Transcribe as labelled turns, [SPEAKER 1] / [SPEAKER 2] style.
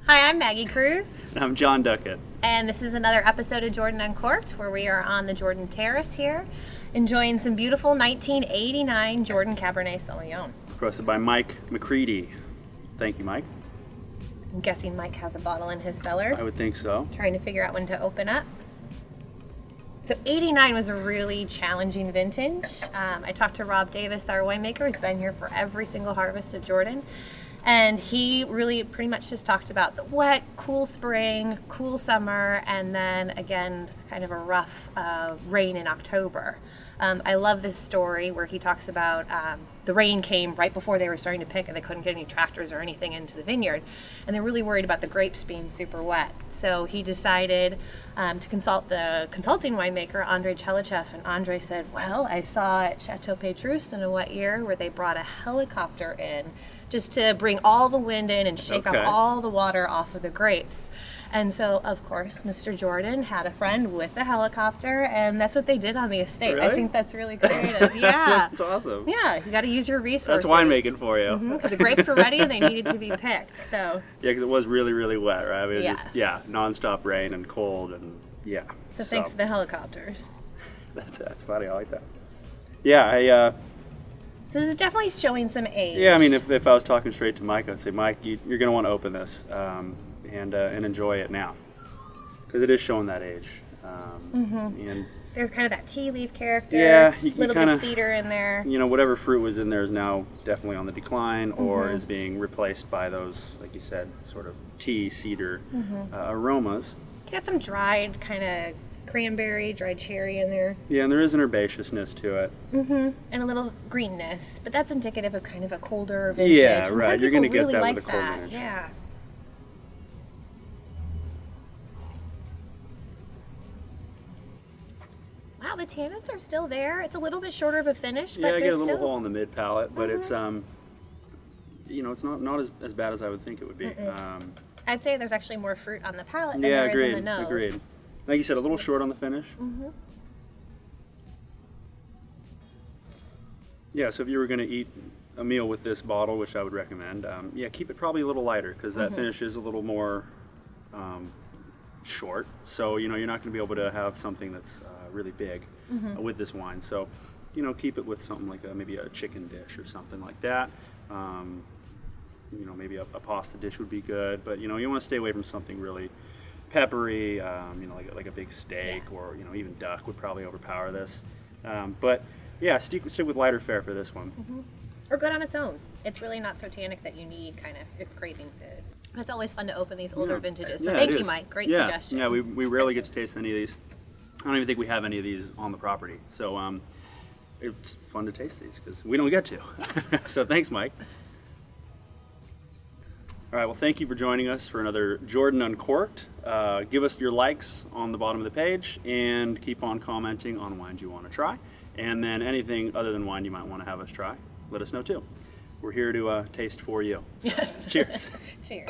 [SPEAKER 1] Hi, I'm Maggie Cruz.
[SPEAKER 2] And I'm John Duckett.
[SPEAKER 1] And this is another episode of Jordan Uncorked, where we are on the Jordan Terrace here, enjoying some beautiful 1989 Jordan Cabernet Sauvignon.
[SPEAKER 2] Roasted by Mike McCready. Thank you, Mike.
[SPEAKER 1] I'm guessing Mike has a bottle in his cellar.
[SPEAKER 2] I would think so.
[SPEAKER 1] Trying to figure out when to open up. So 89 was a really challenging vintage. I talked to Rob Davis, our winemaker, who's been here for every single harvest of Jordan. And he really pretty much just talked about the wet, cool spring, cool summer, and then again, kind of a rough rain in October. I love this story where he talks about the rain came right before they were starting to pick and they couldn't get any tractors or anything into the vineyard. And they're really worried about the grapes being super wet. So he decided to consult the consulting winemaker, Andrei Chelichev. And Andrei said, well, I saw at Chateau Petrus in a wet year where they brought a helicopter in just to bring all the wind in and shake off all the water off of the grapes. And so, of course, Mr. Jordan had a friend with a helicopter, and that's what they did on the estate.
[SPEAKER 2] Really?
[SPEAKER 1] I think that's really creative. Yeah.
[SPEAKER 2] That's awesome.
[SPEAKER 1] Yeah, you got to use your resources.
[SPEAKER 2] That's winemaking for you.
[SPEAKER 1] Because the grapes were ready and they needed to be picked. So.
[SPEAKER 2] Yeah, because it was really, really wet, right? I mean,
[SPEAKER 1] Yes.
[SPEAKER 2] just, nonstop rain and cold, and
[SPEAKER 1] So thanks to the helicopters.
[SPEAKER 2] That's funny. I like that. Yeah,
[SPEAKER 1] So this is definitely showing some age.
[SPEAKER 2] Yeah, I mean, if I was talking straight to Mike, I'd say, Mike, you're going to want to open this and enjoy it now, because it is showing that age. And
[SPEAKER 1] there's kind of that tea leaf character.
[SPEAKER 2] Yeah,
[SPEAKER 1] a little bit of cedar in there.
[SPEAKER 2] You know, whatever fruit was in there is now definitely on the decline, or is being replaced by those, like you said, sort of tea, cedar aromas.
[SPEAKER 1] You got some dried kind of cranberry, dried cherry in there.
[SPEAKER 2] Yeah, and there is an herbaceousness to it.
[SPEAKER 1] And a little greenness, but that's indicative of kind of a colder vintage.
[SPEAKER 2] Yeah,
[SPEAKER 1] and
[SPEAKER 2] right.
[SPEAKER 1] Some
[SPEAKER 2] You're going to get
[SPEAKER 1] really
[SPEAKER 2] that
[SPEAKER 1] like
[SPEAKER 2] with a cold
[SPEAKER 1] that.
[SPEAKER 2] vintage.
[SPEAKER 1] Yeah. Wow, the tannins are still there. It's a little bit shorter of a finish, but
[SPEAKER 2] Yeah, I get a little
[SPEAKER 1] still...
[SPEAKER 2] hole in the mid palate, but it's you know, it's not as bad as I would think it would be.
[SPEAKER 1] I'd say there's actually more fruit on the palate than
[SPEAKER 2] Yeah,
[SPEAKER 1] there is in the nose.
[SPEAKER 2] agreed. Like you said, a little short on the finish. Yeah, so if you were going to eat a meal with this bottle, which I would recommend, keep it probably a little lighter, because that finish is a little more short. So, you know, you're not going to be able to have something that's really big with this wine. So, you know, keep it with something like maybe a chicken dish or something like that. You know, maybe a pasta dish would be good, but, you know, you want to stay away from something really peppery, you know, like a big steak, or, you know, even duck would probably overpower this. But yeah, stick with lighter fare for this one.
[SPEAKER 1] Or good on its own. It's really not so tannic that you need kind of, it's craving food. It's always fun to open these older vintages. So thank you, Mike. Great suggestion.
[SPEAKER 2] Yeah, we rarely get to taste any of these. I don't even think we have any of these on the property. So it's fun to taste these because we don't get to. So thanks, Mike. All right, well, thank you for joining us for another Jordan Uncorked. Give us your likes on the bottom of the page and keep on commenting on wines you want to try. And then anything other than wine you might want to have us try, let us know too. We're here to taste for you. So,
[SPEAKER 1] Yes.
[SPEAKER 2] Cheers.
[SPEAKER 1] Cheers.